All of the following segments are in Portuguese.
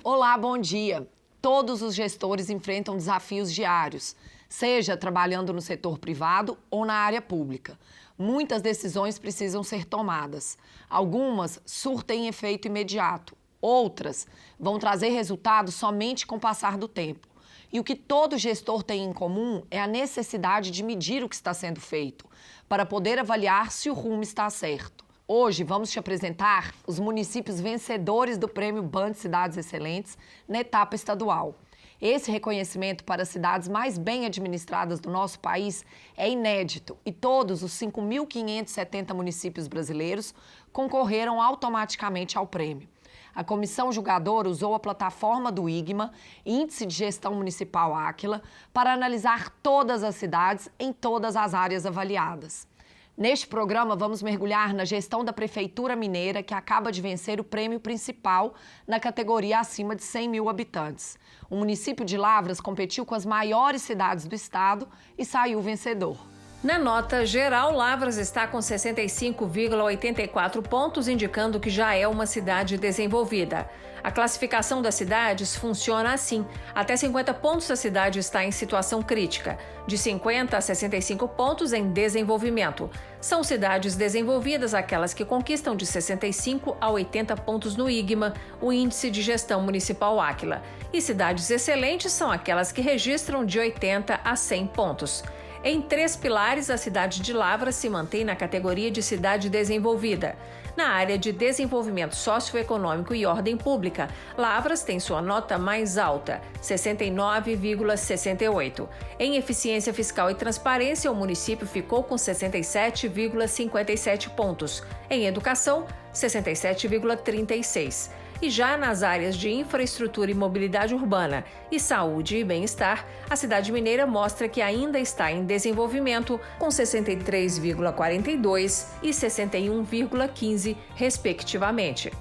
Olá, bom dia. Todos os gestores enfrentam desafios diários, seja trabalhando no setor privado ou na área pública. Muitas decisões precisam ser tomadas. Algumas surtem efeito imediato, outras vão trazer resultados somente com o passar do tempo. E o que todo gestor tem em comum é a necessidade de medir o que está sendo feito, para poder avaliar se o rumo está certo. Hoje vamos te apresentar os municípios vencedores do Prêmio BAND Cidades Excelentes na etapa estadual. Esse reconhecimento para as cidades mais bem administradas do nosso país é inédito e todos os 5.570 municípios brasileiros concorreram automaticamente ao prêmio. A comissão julgadora usou a plataforma do IGMA, Índice de Gestão Municipal Áquila, para analisar todas as cidades em todas as áreas avaliadas. Neste programa, vamos mergulhar na gestão da Prefeitura Mineira, que acaba de vencer o prêmio principal na categoria acima de 100 mil habitantes. O município de Lavras competiu com as maiores cidades do estado e saiu vencedor. Na nota geral, Lavras está com 65,84 pontos, indicando que já é uma cidade desenvolvida. A classificação das cidades funciona assim. Até 50 pontos a cidade está em situação crítica. De 50 a 65 pontos em desenvolvimento. São cidades desenvolvidas aquelas que conquistam de 65 a 80 pontos no IGMA, o Índice de Gestão Municipal Áquila. E cidades excelentes são aquelas que registram de 80 a 100 pontos. Em 3 pilares, a cidade de Lavras se mantém na categoria de cidade desenvolvida. Na área de desenvolvimento socioeconômico e ordem pública, Lavras tem sua nota mais alta, 69,68. Em eficiência fiscal e transparência, o município ficou com 67,57 pontos. Em educação, 67,36. E já nas áreas de infraestrutura e mobilidade urbana e saúde e bem-estar, a cidade mineira mostra que ainda está em desenvolvimento com 63,42 e 61,15, respectivamente.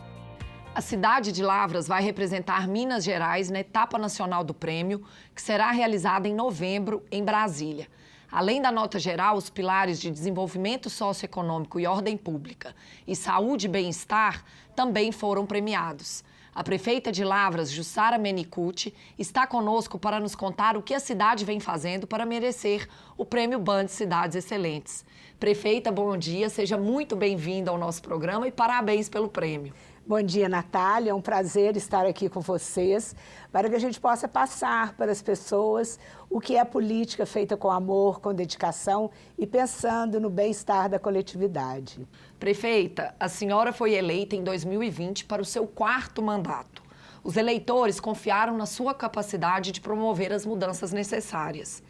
A cidade de Lavras vai representar Minas Gerais na etapa nacional do prêmio, que será realizada em novembro, em Brasília. Além da nota geral, os pilares de desenvolvimento socioeconômico e ordem pública e saúde e bem-estar também foram premiados. A prefeita de Lavras, Jussara Menicucci, está conosco para nos contar o que a cidade vem fazendo para merecer o Prêmio BAND Cidades Excelentes. Prefeita, bom dia, seja muito bem-vinda ao nosso programa e parabéns pelo prêmio. Bom dia, Natália. É um prazer estar aqui com vocês para que a gente possa passar para as pessoas o que é política feita com amor, com dedicação e pensando no bem-estar da coletividade. Prefeita, a senhora foi eleita em 2020 para o seu 4º mandato. Os eleitores confiaram na sua capacidade de promover as mudanças necessárias.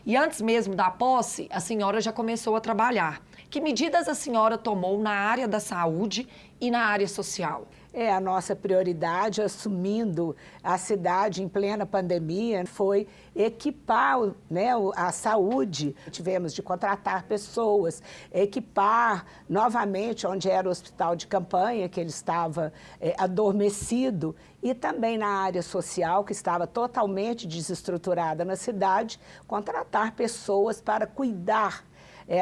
E antes mesmo da posse, a senhora já começou a trabalhar. Que medidas a senhora tomou na área da saúde e na área social? A nossa prioridade, assumindo a cidade em plena pandemia, foi equipar, a saúde. Tivemos de contratar pessoas, equipar novamente onde era o hospital de campanha, que ele estava adormecido, e também na área social, que estava totalmente desestruturada na cidade, contratar pessoas para cuidar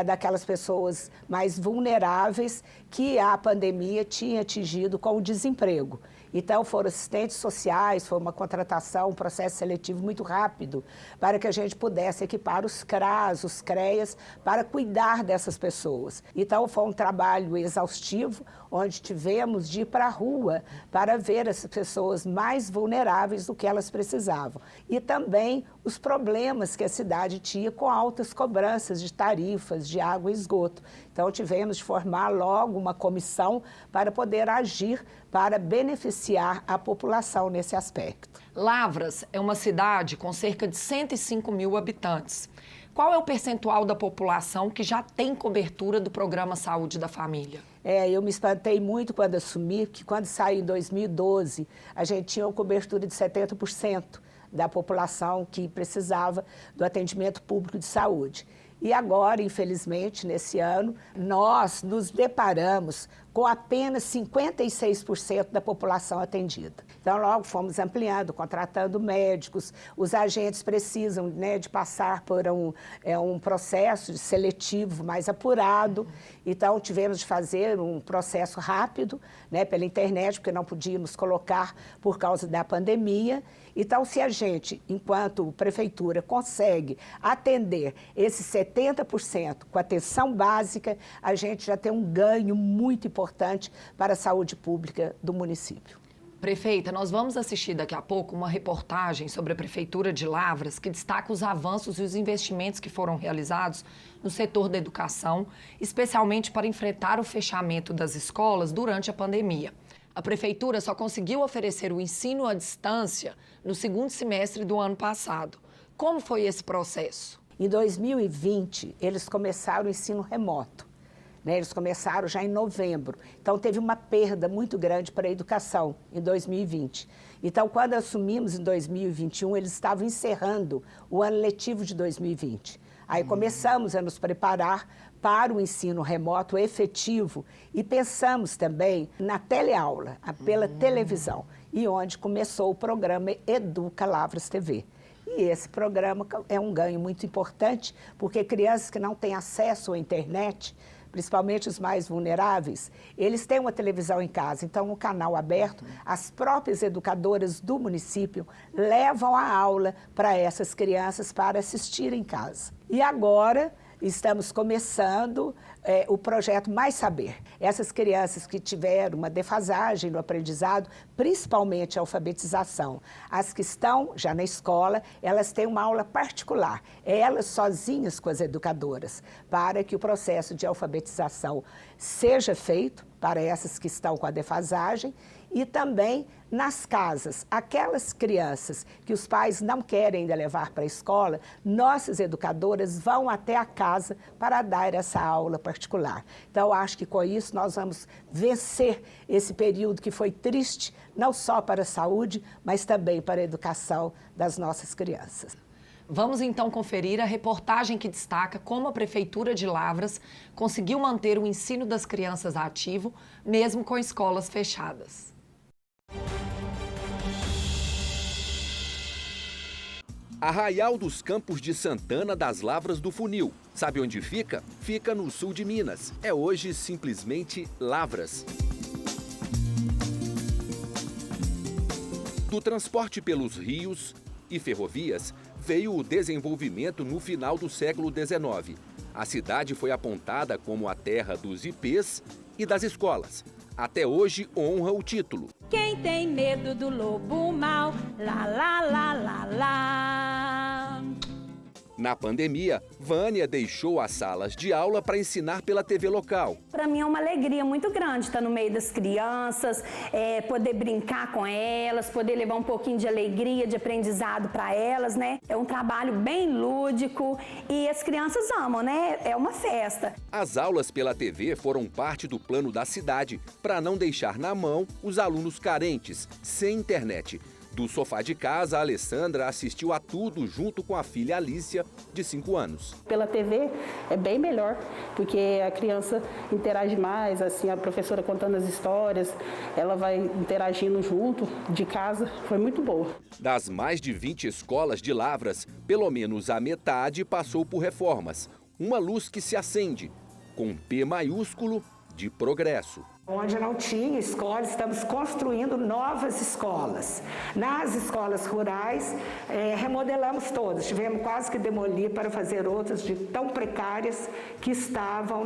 daquelas pessoas mais vulneráveis que a pandemia tinha atingido com o desemprego. Então, foram assistentes sociais, foi uma contratação, um processo seletivo muito rápido, para que a gente pudesse equipar os CRAS, os CREAS, para cuidar dessas pessoas. Então, foi um trabalho exaustivo, onde tivemos de ir para a rua para ver essas pessoas mais vulneráveis do que elas precisavam. E também os problemas que a cidade tinha com altas cobranças de tarifas, de água e esgoto. Então, tivemos de formar logo uma comissão para poder agir, para beneficiar a população nesse aspecto. Lavras é uma cidade com cerca de 105 mil habitantes. Qual é o percentual da população que já tem cobertura do Programa Saúde da Família? Eu me espantei muito quando assumi, que quando saí em 2012, a gente tinha uma cobertura de 70% da população que precisava do atendimento público de saúde. E agora, infelizmente, nesse ano, nós nos deparamos com apenas 56% da população atendida. Então, logo fomos ampliando, contratando médicos, os agentes precisam, né, de passar por um processo seletivo mais apurado, então tivemos de fazer um processo rápido, né, pela internet, porque não podíamos colocar por causa da pandemia. Então, se a gente, enquanto prefeitura, consegue atender esses 70% com atenção básica, a gente já tem um ganho muito importante para a saúde pública do município. Prefeita, nós vamos assistir daqui a pouco uma reportagem sobre a Prefeitura de Lavras que destaca os avanços e os investimentos que foram realizados no setor da educação, especialmente para enfrentar o fechamento das escolas durante a pandemia. A Prefeitura só conseguiu oferecer o ensino à distância no segundo semestre do ano passado. Como foi esse processo? Em 2020, eles começaram o ensino remoto. Eles começaram já em novembro, então teve uma perda muito grande para a educação em 2020. Então, quando assumimos em 2021, eles estavam encerrando o ano letivo de 2020. Aí começamos a nos preparar para o ensino remoto efetivo e pensamos também na teleaula, pela televisão, e onde começou o programa Educa Lavras TV. E esse programa é um ganho muito importante, porque crianças que não têm acesso à internet, principalmente os mais vulneráveis, eles têm uma televisão em casa. Então, no canal aberto, as próprias educadoras do município levam a aula para essas crianças para assistir em casa. E agora estamos começando o projeto Mais Saber. Essas crianças que tiveram uma defasagem no aprendizado, principalmente a alfabetização, as que estão já na escola, elas têm uma aula particular, elas sozinhas com as educadoras, para que o processo de alfabetização seja feito para essas que estão com a defasagem e também nas casas, aquelas crianças que os pais não querem ainda levar para a escola, nossas educadoras vão até a casa para dar essa aula particular. Então, acho que com isso nós vamos vencer esse período que foi triste, não só para a saúde, mas também para a educação das nossas crianças. Vamos então conferir a reportagem que destaca como a Prefeitura de Lavras conseguiu manter o ensino das crianças ativo, mesmo com escolas fechadas. Arraial dos Campos de Santana das Lavras do Funil. Sabe onde fica? Fica no sul de Minas. É hoje simplesmente Lavras. Do transporte pelos rios e ferrovias, veio o desenvolvimento no final do século XIX. A cidade foi apontada como a terra dos ipês e das escolas. Até hoje honra o título. Quem tem medo do lobo mau, lá, lá, lá, lá, lá. Na pandemia, Vânia deixou as salas de aula para ensinar pela TV local. Para mim é uma alegria muito grande estar no meio das crianças, poder brincar com elas, poder levar um pouquinho de alegria, de aprendizado para elas, né? É um trabalho bem lúdico e as crianças amam, né? É uma festa. As aulas pela TV foram parte do plano da cidade para não deixar na mão os alunos carentes, sem internet. Do sofá de casa, a Alessandra assistiu a tudo junto com a filha Alícia, de 5 anos. Pela TV é bem melhor, porque a criança interage mais, assim, a professora contando as histórias, ela vai interagindo junto, de casa, foi muito boa. Das mais de 20 escolas de Lavras, pelo menos a metade passou por reformas. Uma luz que se acende, com P maiúsculo de progresso. Onde não tinha escola, estamos construindo novas escolas. Nas escolas rurais, remodelamos todas. Tivemos quase que demolir para fazer outras de tão precárias que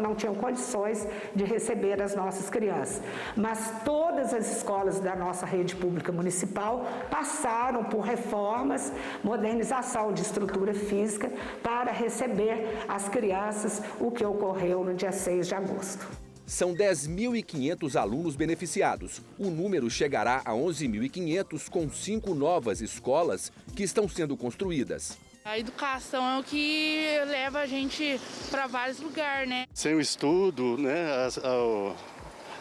não tinham condições de receber as nossas crianças. Mas todas as escolas da nossa rede pública municipal passaram por reformas, modernização de estrutura física para receber as crianças, o que ocorreu no dia 6 de agosto. São 10.500 alunos beneficiados. O número chegará a 11.500 com 5 novas escolas que estão sendo construídas. A educação é o que leva a gente para vários lugares, né? Sem o estudo, né,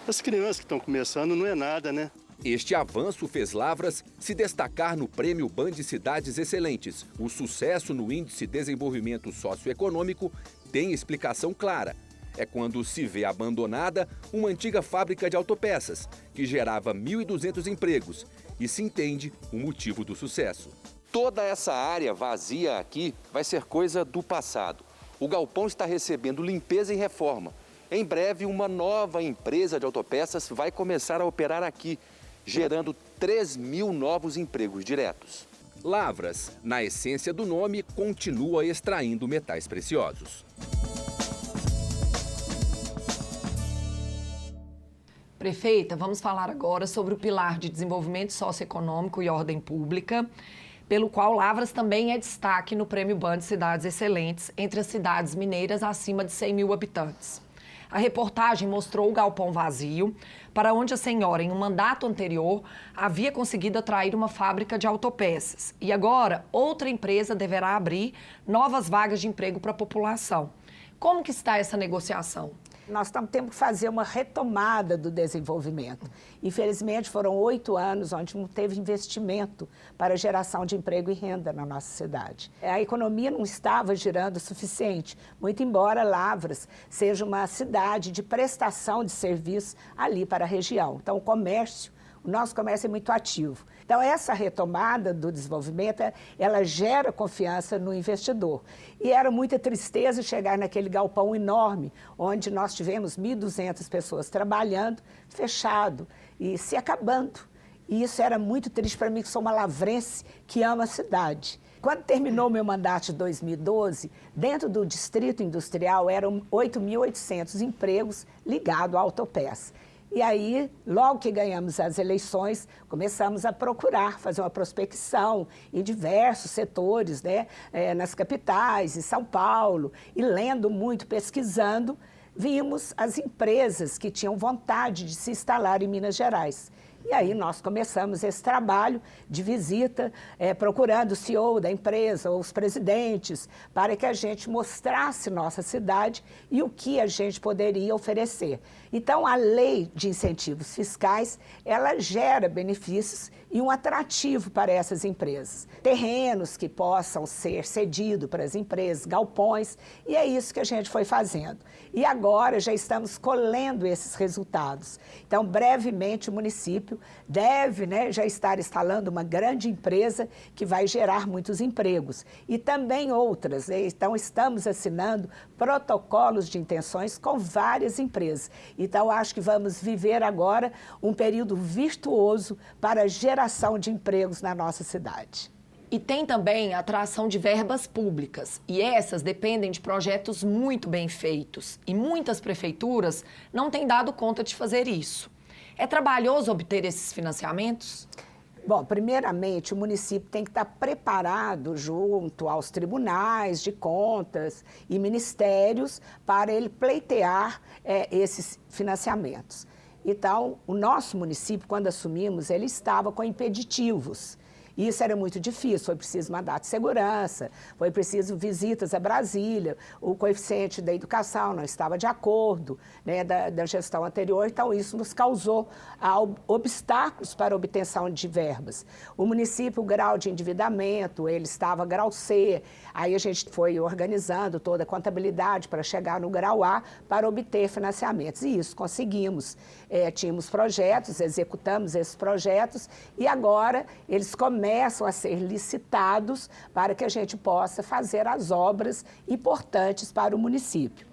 as crianças que estão começando não é nada, né? Este avanço fez Lavras se destacar no Prêmio Band Cidades Excelentes. O sucesso no Índice de Desenvolvimento Socioeconômico tem explicação clara. é quando se vê abandonada uma antiga fábrica de autopeças, que gerava 1.200 empregos, e se entende o motivo do sucesso. Toda essa área vazia aqui vai ser coisa do passado. O galpão está recebendo limpeza e reforma. Em breve, uma nova empresa de autopeças vai começar a operar aqui, gerando 3.000 novos empregos diretos. Lavras, na essência do nome, continua extraindo metais preciosos. Prefeita, vamos falar agora sobre o pilar de desenvolvimento socioeconômico e ordem pública, pelo qual Lavras também é destaque no Prêmio Band Cidades Excelentes entre as cidades mineiras acima de 100 mil habitantes. A reportagem mostrou o galpão vazio, para onde a senhora, em um mandato anterior, havia conseguido atrair uma fábrica de autopeças. E agora, outra empresa deverá abrir novas vagas de emprego para a população. Como que está essa negociação? Nós estamos tendo que fazer uma retomada do desenvolvimento. Infelizmente, foram 8 anos onde não teve investimento para geração de emprego e renda na nossa cidade. A economia não estava girando o suficiente, muito embora Lavras seja uma cidade de prestação de serviço ali para a região. Então, o nosso comércio é muito ativo. Então, essa retomada do desenvolvimento, ela gera confiança no investidor. E era muita tristeza chegar naquele galpão enorme, onde nós tivemos 1.200 pessoas trabalhando, fechado e se acabando. E isso era muito triste para mim, que sou uma lavrense que ama a cidade. Quando terminou meu mandato de 2012, dentro do Distrito Industrial eram 8.800 empregos ligados à autopeça. E aí, logo que ganhamos as eleições, começamos a procurar fazer uma prospecção em diversos setores, né, nas capitais, em São Paulo, e lendo muito, pesquisando, vimos as empresas que tinham vontade de se instalar em Minas Gerais. E aí nós começamos esse trabalho de visita, procurando o CEO da empresa, ou os presidentes, para que a gente mostrasse nossa cidade e o que a gente poderia oferecer. Então, a lei de incentivos fiscais, ela gera benefícios e um atrativo para essas empresas. Terrenos que possam ser cedidos para as empresas, galpões, e é isso que a gente foi fazendo. E agora já estamos colhendo esses resultados. Então, brevemente, o município deve, já estar instalando uma grande empresa que vai gerar muitos empregos. E também outras. Então, estamos assinando protocolos de intenções com várias empresas. Então, acho que vamos viver agora um período virtuoso para a geração de empregos na nossa cidade. E tem também a atração de verbas públicas, e essas dependem de projetos muito bem feitos. E muitas prefeituras não têm dado conta de fazer isso. É trabalhoso obter esses financiamentos? Bom, primeiramente, o município tem que estar preparado junto aos tribunais de contas e ministérios para ele pleitear esses financiamentos. Então, o nosso município, quando assumimos, ele estava com impeditivos. Isso era muito difícil, foi preciso mandato de segurança, foi preciso visitas a Brasília, o coeficiente da educação não estava de acordo, da gestão anterior, então isso nos causou obstáculos para a obtenção de verbas. O município, o grau de endividamento, ele estava grau C, aí a gente foi organizando toda a contabilidade para chegar no grau A para obter financiamentos, e isso conseguimos. Tínhamos projetos, executamos esses projetos, e agora eles começam a ser licitados para que a gente possa fazer as obras importantes para o município.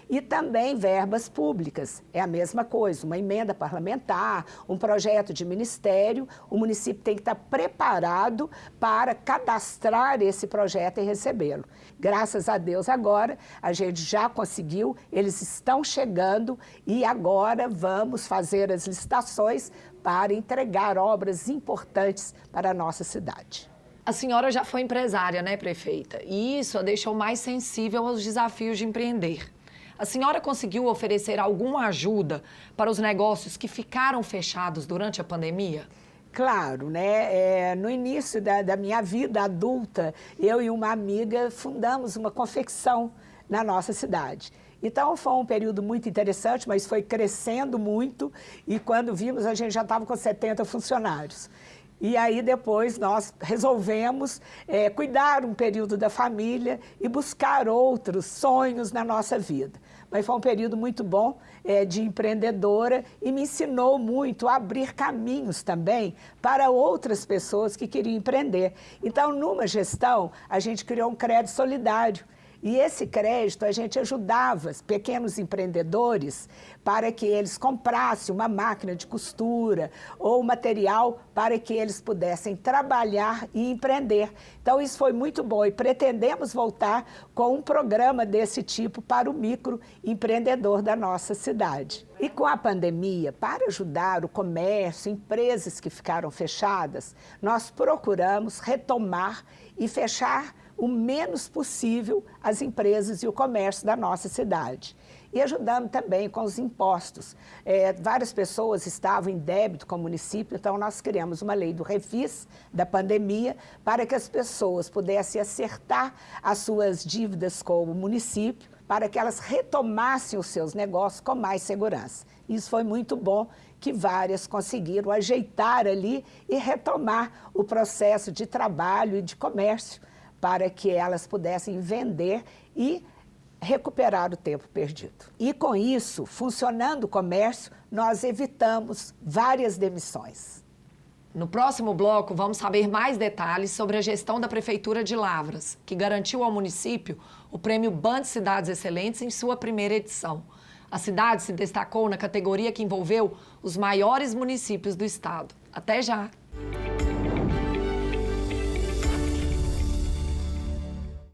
E também verbas públicas, é a mesma coisa, uma emenda parlamentar, um projeto de ministério, o município tem que estar preparado para cadastrar esse projeto e recebê-lo. Graças a Deus, agora a gente já conseguiu, eles estão chegando e agora vamos fazer as licitações para entregar obras importantes para a nossa cidade. A senhora já foi empresária, né, prefeita? E isso a deixou mais sensível aos desafios de empreender. A senhora conseguiu oferecer alguma ajuda para os negócios que ficaram fechados durante a pandemia? Claro, no início da minha vida adulta, eu e uma amiga fundamos uma confecção na nossa cidade. Então, foi um período muito interessante, mas foi crescendo muito e quando vimos, a gente já estava com 70 funcionários. E aí depois nós resolvemos cuidar um período da família e buscar outros sonhos na nossa vida. Mas foi um período muito bom de empreendedora e me ensinou muito a abrir caminhos também para outras pessoas que queriam empreender. Então, numa gestão, a gente criou um crédito solidário. E esse crédito, a gente ajudava pequenos empreendedores para que eles comprassem uma máquina de costura ou material para que eles pudessem trabalhar e empreender. Então, isso foi muito bom e pretendemos voltar com um programa desse tipo para o microempreendedor da nossa cidade. E com a pandemia, para ajudar o comércio, empresas que ficaram fechadas, nós procuramos retomar e fechar o menos possível as empresas e o comércio da nossa cidade. E ajudando também com os impostos. Várias pessoas estavam em débito com o município, então nós criamos uma lei do refis da pandemia para que as pessoas pudessem acertar as suas dívidas com o município, para que elas retomassem os seus negócios com mais segurança. Isso foi muito bom, que várias conseguiram ajeitar ali e retomar o processo de trabalho e de comércio, para que elas pudessem vender e recuperar o tempo perdido. E com isso, funcionando o comércio, nós evitamos várias demissões. No próximo bloco, vamos saber mais detalhes sobre a gestão da Prefeitura de Lavras, que garantiu ao município o prêmio BAND Cidades Excelentes em sua primeira edição. A cidade se destacou na categoria que envolveu os maiores municípios do estado. Até já!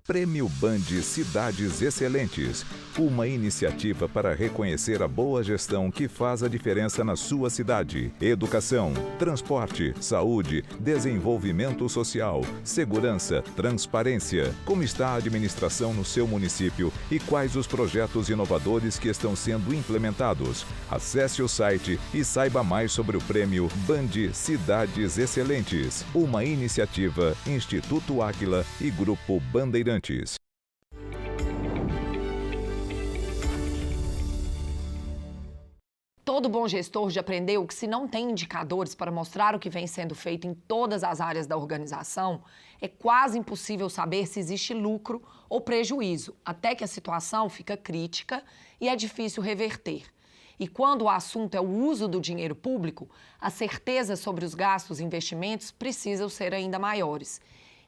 Prêmio BAND Cidades Excelentes, uma iniciativa para reconhecer a boa gestão que faz a diferença na sua cidade. Educação, transporte, saúde, desenvolvimento social, segurança, transparência. Como está a administração no seu município e quais os projetos inovadores que estão sendo implementados? Acesse o site e saiba mais sobre o Prêmio BAND Cidades Excelentes, uma iniciativa Instituto Águila e Grupo Bandeirantes. Todo bom gestor já aprendeu que se não tem indicadores para mostrar o que vem sendo feito em todas as áreas da organização, é quase impossível saber se existe lucro ou prejuízo, até que a situação fica crítica e é difícil reverter. E quando o assunto é o uso do dinheiro público, a certeza sobre os gastos e investimentos precisam ser ainda maiores.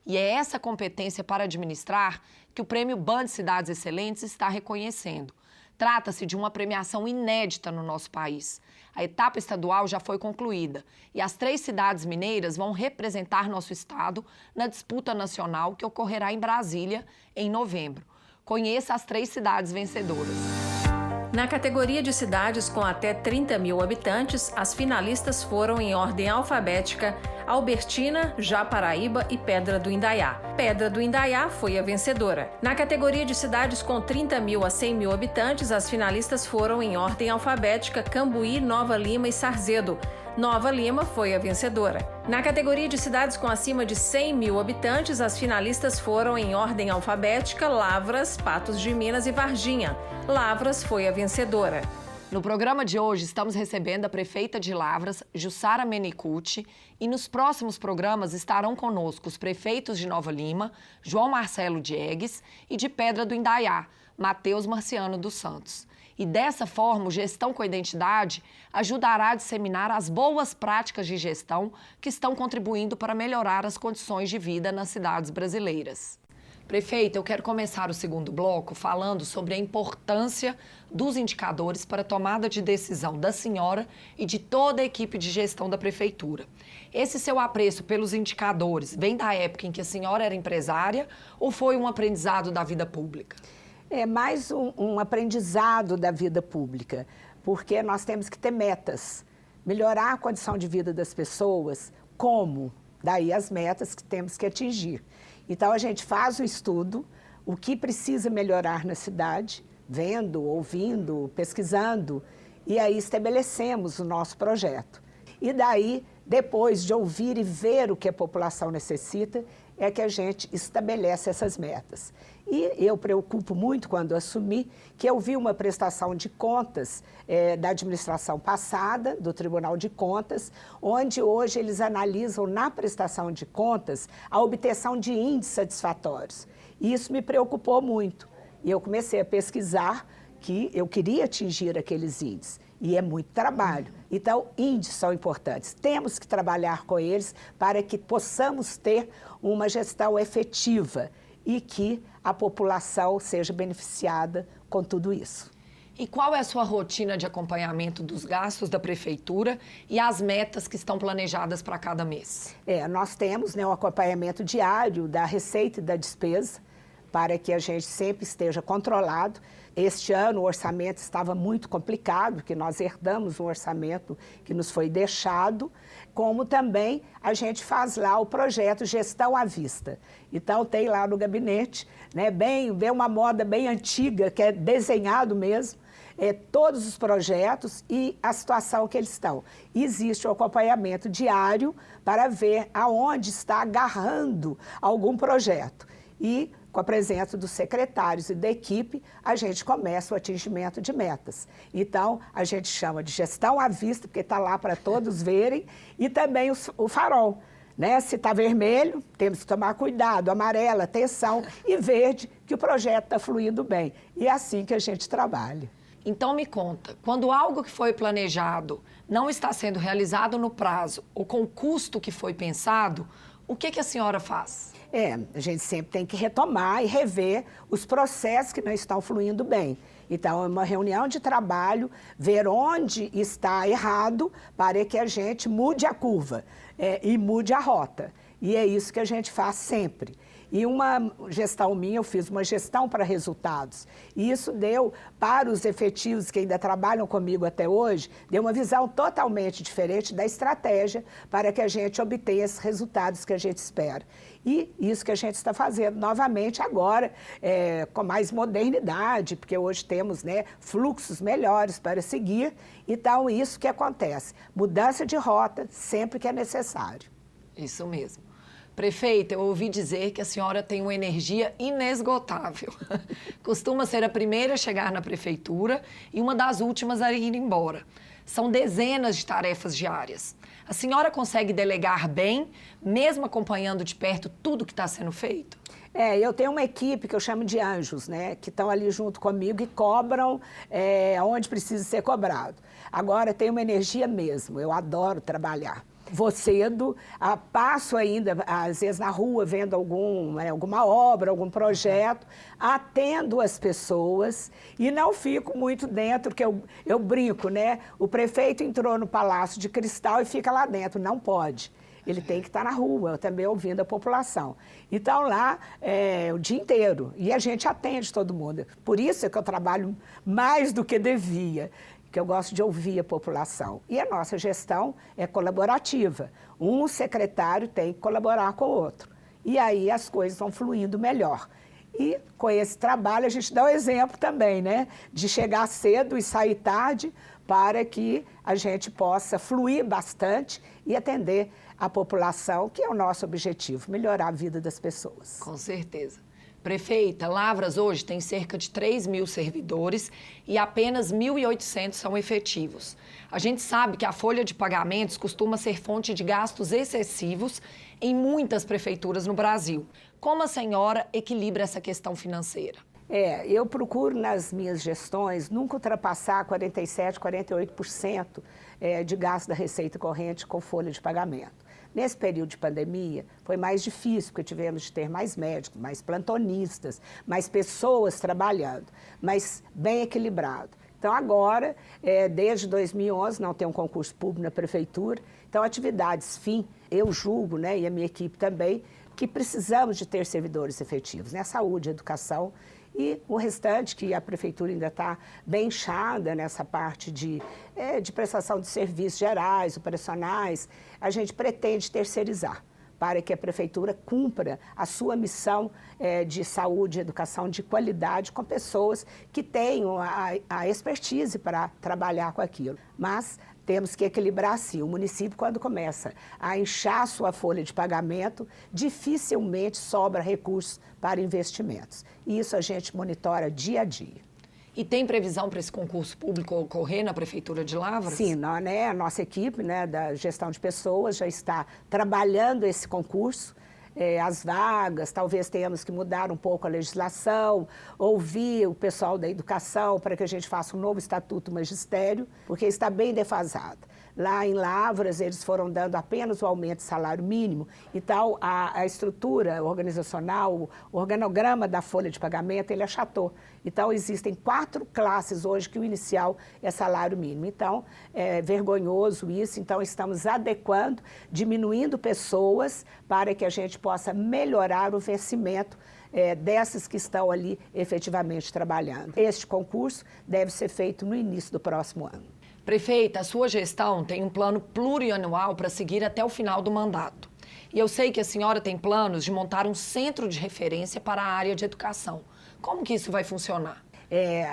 E é essa competência para administrar que o Prêmio BAND Cidades Excelentes está reconhecendo. Trata-se de uma premiação inédita no nosso país. A etapa estadual já foi concluída e as 3 cidades mineiras vão representar nosso estado na disputa nacional que ocorrerá em Brasília em novembro. Conheça as 3 cidades vencedoras. Na categoria de cidades com até 30 mil habitantes, as finalistas foram em ordem alfabética: Albertina, Japaraíba e Pedra do Indaiá. Pedra do Indaiá foi a vencedora. Na categoria de cidades com 30 mil a 100 mil habitantes, as finalistas foram em ordem alfabética: Cambuí, Nova Lima e Sarzedo. Nova Lima foi a vencedora. Na categoria de cidades com acima de 100 mil habitantes, as finalistas foram em ordem alfabética: Lavras, Patos de Minas e Varginha. Lavras foi a vencedora. No programa de hoje, estamos recebendo a prefeita de Lavras, Jussara Menicucci, e nos próximos programas estarão conosco os prefeitos de Nova Lima, João Marcelo Diegues, e de Pedra do Indaiá, Matheus Marciano dos Santos. E dessa forma, o Gestão com Identidade ajudará a disseminar as boas práticas de gestão que estão contribuindo para melhorar as condições de vida nas cidades brasileiras. Prefeita, eu quero começar o segundo bloco falando sobre a importância dos indicadores para a tomada de decisão da senhora e de toda a equipe de gestão da prefeitura. Esse seu apreço pelos indicadores vem da época em que a senhora era empresária ou foi um aprendizado da vida pública? É mais um aprendizado da vida pública, porque nós temos que ter metas, melhorar a condição de vida das pessoas. Como? Daí as metas que temos que atingir. Então, a gente faz o estudo, o que precisa melhorar na cidade, vendo, ouvindo, pesquisando, e aí estabelecemos o nosso projeto. E daí, depois de ouvir e ver o que a população necessita, é que a gente estabelece essas metas. E eu preocupo muito quando assumi que eu vi uma prestação de contas da administração passada, do Tribunal de Contas, onde hoje eles analisam na prestação de contas a obtenção de índices satisfatórios. E isso me preocupou muito. E eu comecei a pesquisar que eu queria atingir aqueles índices. E é muito trabalho. Então, índices são importantes. Temos que trabalhar com eles para que possamos ter uma gestão efetiva e que a população seja beneficiada com tudo isso. E qual é a sua rotina de acompanhamento dos gastos da prefeitura e as metas que estão planejadas para cada mês? Nós temos, né, um acompanhamento diário da receita e da despesa para que a gente sempre esteja controlado. Este ano o orçamento estava muito complicado, porque nós herdamos um orçamento que nos foi deixado, como também a gente faz lá o projeto Gestão à Vista. Então tem lá no gabinete, né, bem uma moda bem antiga, que é desenhado mesmo, todos os projetos e a situação que eles estão. Existe um acompanhamento diário para ver aonde está agarrando algum projeto. E com a presença dos secretários e da equipe, a gente começa o atingimento de metas. Então, a gente chama de gestão à vista, porque está lá para todos verem, e também o farol. Né? Se está vermelho, temos que tomar cuidado, amarelo, atenção, e verde, que o projeto está fluindo bem. E é assim que a gente trabalha. Então me conta, quando algo que foi planejado não está sendo realizado no prazo ou com o custo que foi pensado, o que a senhora faz? A gente sempre tem que retomar e rever os processos que não estão fluindo bem. Então, é uma reunião de trabalho, ver onde está errado para que a gente mude a curva e mude a rota. E é isso que a gente faz sempre. E uma gestão minha, eu fiz uma gestão para resultados. E isso deu, para os efetivos que ainda trabalham comigo até hoje, deu uma visão totalmente diferente da estratégia para que a gente obtenha esses resultados que a gente espera. E isso que a gente está fazendo novamente agora, com mais modernidade, porque hoje temos, né, fluxos melhores para seguir. Então, isso que acontece. Mudança de rota sempre que é necessário. Isso mesmo. Prefeita, eu ouvi dizer que a senhora tem uma energia inesgotável. Costuma ser a primeira a chegar na prefeitura e uma das últimas a ir embora. São dezenas de tarefas diárias. A senhora consegue delegar bem, mesmo acompanhando de perto tudo que está sendo feito? Eu tenho uma equipe que eu chamo de anjos, né, que estão ali junto comigo e cobram onde precisa ser cobrado. Agora, tem uma energia mesmo, eu adoro trabalhar. Vou cedo, passo ainda, às vezes, na rua, vendo alguma obra, algum projeto, atendo as pessoas e não fico muito dentro, porque eu brinco, né? O prefeito entrou no Palácio de Cristal e fica lá dentro, não pode. Ele tem que estar na rua, também ouvindo a população. Então, lá, o dia inteiro, e a gente atende todo mundo. Por isso é que eu trabalho mais do que devia, que eu gosto de ouvir a população. E a nossa gestão é colaborativa. Um secretário tem que colaborar com o outro. E aí as coisas vão fluindo melhor. E com esse trabalho a gente dá o exemplo também, né? De chegar cedo e sair tarde para que a gente possa fluir bastante e atender a população, que é o nosso objetivo, melhorar a vida das pessoas. Com certeza. Prefeita, Lavras hoje tem cerca de 3.000 servidores e apenas 1.800 são efetivos. A gente sabe que a folha de pagamentos costuma ser fonte de gastos excessivos em muitas prefeituras no Brasil. Como a senhora equilibra essa questão financeira? Eu procuro nas minhas gestões nunca ultrapassar 47%, 48% de gasto da receita corrente com folha de pagamento. Nesse período de pandemia, foi mais difícil, porque tivemos de ter mais médicos, mais plantonistas, mais pessoas trabalhando, mas bem equilibrado. Então, agora, desde 2011, não tem um concurso público na prefeitura, então, atividades fim, eu julgo, né, e a minha equipe também, que precisamos de ter servidores efetivos, né, saúde, educação, e o restante, que a prefeitura ainda está bem inchada nessa parte de prestação de serviços gerais, operacionais, a gente pretende terceirizar, para que a Prefeitura cumpra a sua missão de saúde e educação de qualidade com pessoas que tenham a expertise para trabalhar com aquilo. Mas temos que equilibrar sim. O município, quando começa a inchar sua folha de pagamento, dificilmente sobra recursos para investimentos. E isso a gente monitora dia a dia. E tem previsão para esse concurso público ocorrer na Prefeitura de Lavras? Sim, a nossa equipe da gestão de pessoas já está trabalhando esse concurso. As vagas, talvez tenhamos que mudar um pouco a legislação, ouvir o pessoal da educação para que a gente faça um novo estatuto magistério, porque está bem defasado. Lá em Lavras, eles foram dando apenas o aumento de salário mínimo, então a estrutura organizacional, o organograma da folha de pagamento, ele achatou. Então, existem 4 classes hoje que o inicial é salário mínimo. Então, é vergonhoso isso, então estamos adequando, diminuindo pessoas para que a gente possa melhorar o vencimento dessas que estão ali efetivamente trabalhando. Este concurso deve ser feito no início do próximo ano. Prefeita, a sua gestão tem um plano plurianual para seguir até o final do mandato. E eu sei que a senhora tem planos de montar um centro de referência para a área de educação. Como que isso vai funcionar?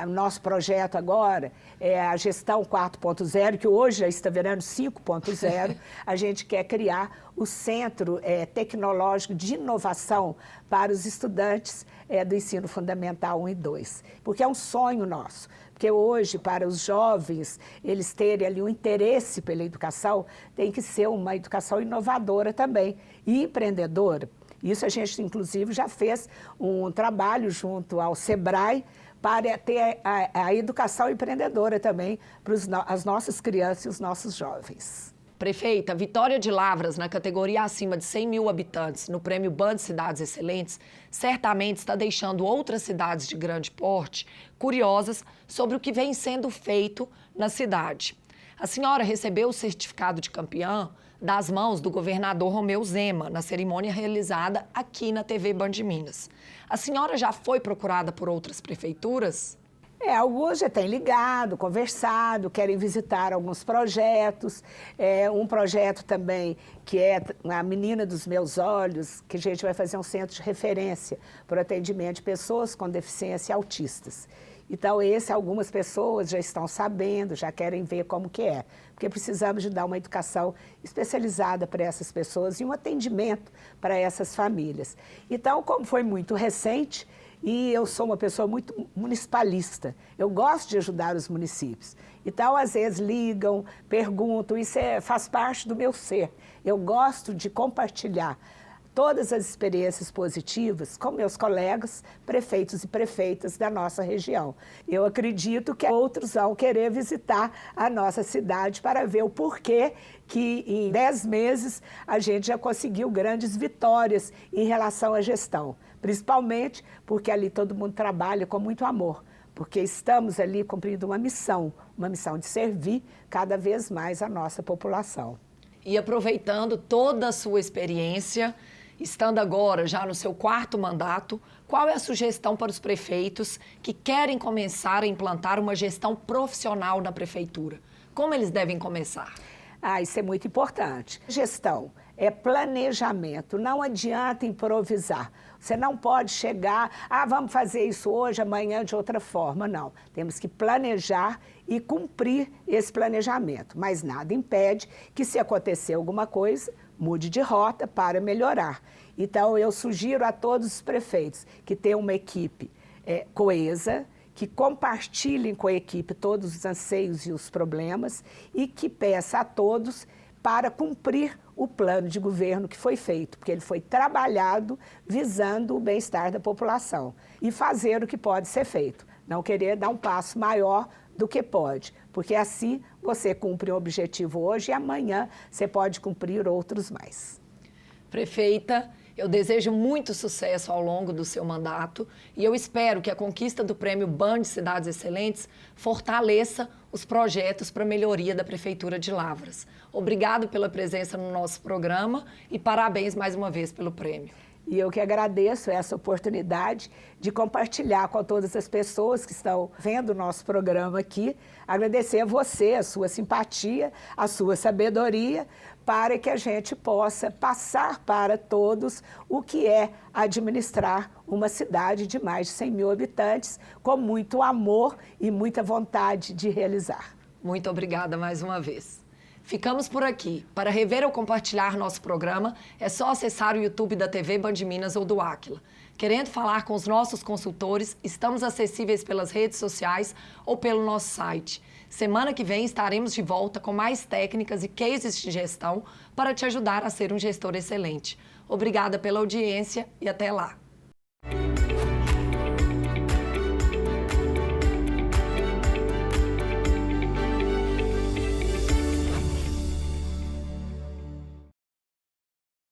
O nosso projeto agora é a gestão 4.0, que hoje já está virando 5.0. A gente quer criar o Centro Tecnológico de Inovação para os estudantes do ensino fundamental 1 e 2, porque é um sonho nosso. Porque hoje, para os jovens, eles terem ali um interesse pela educação, tem que ser uma educação inovadora também e empreendedora. Isso a gente, inclusive, já fez um trabalho junto ao SEBRAE para ter a educação empreendedora também para as nossas crianças e os nossos jovens. Prefeita, a vitória de Lavras na categoria acima de 100 mil habitantes no Prêmio Band Cidades Excelentes certamente está deixando outras cidades de grande porte curiosas sobre o que vem sendo feito na cidade. A senhora recebeu o certificado de campeã das mãos do governador Romeu Zema na cerimônia realizada aqui na TV Band Minas. A senhora já foi procurada por outras prefeituras? Alguns já têm ligado, conversado, querem visitar alguns projetos. Um projeto também que é a Menina dos Meus Olhos, que a gente vai fazer um centro de referência para o atendimento de pessoas com deficiência e autistas. Então, algumas pessoas já estão sabendo, já querem ver como que é, porque precisamos de dar uma educação especializada para essas pessoas e um atendimento para essas famílias. Então, como foi muito recente, e eu sou uma pessoa muito municipalista, eu gosto de ajudar os municípios. Então, às vezes, ligam, perguntam, isso faz parte do meu ser. Eu gosto de compartilhar todas as experiências positivas com meus colegas, prefeitos e prefeitas da nossa região. Eu acredito que outros vão querer visitar a nossa cidade para ver o porquê que em 10 meses a gente já conseguiu grandes vitórias em relação à gestão. Principalmente porque ali todo mundo trabalha com muito amor, porque estamos ali cumprindo uma missão de servir cada vez mais a nossa população. E aproveitando toda a sua experiência, estando agora já no seu 4º mandato, qual é a sugestão para os prefeitos que querem começar a implantar uma gestão profissional na prefeitura? Como eles devem começar? Isso é muito importante. Gestão é planejamento, não adianta improvisar. Você não pode chegar, vamos fazer isso hoje, amanhã de outra forma. Não, temos que planejar e cumprir esse planejamento. Mas nada impede que, se acontecer alguma coisa, mude de rota para melhorar. Então, eu sugiro a todos os prefeitos que tenham uma equipe coesa, que compartilhem com a equipe todos os anseios e os problemas e que peça a todos para cumprir o plano de governo que foi feito, porque ele foi trabalhado visando o bem-estar da população e fazer o que pode ser feito, não querer dar um passo maior do que pode, porque assim você cumpre um objetivo hoje e amanhã você pode cumprir outros mais. Prefeita, eu desejo muito sucesso ao longo do seu mandato e eu espero que a conquista do Prêmio Band Cidades Excelentes fortaleça os projetos para a melhoria da Prefeitura de Lavras. Obrigado pela presença no nosso programa e parabéns mais uma vez pelo prêmio. E eu que agradeço essa oportunidade de compartilhar com todas as pessoas que estão vendo o nosso programa aqui. Agradecer a você, a sua simpatia, a sua sabedoria, para que a gente possa passar para todos o que é administrar uma cidade de mais de 100 mil habitantes, com muito amor e muita vontade de realizar. Muito obrigada mais uma vez. Ficamos por aqui. Para rever ou compartilhar nosso programa, é só acessar o YouTube da TV Band Minas ou do Áquila. Querendo falar com os nossos consultores, estamos acessíveis pelas redes sociais ou pelo nosso site. Semana que vem estaremos de volta com mais técnicas e cases de gestão para te ajudar a ser um gestor excelente. Obrigada pela audiência e até lá.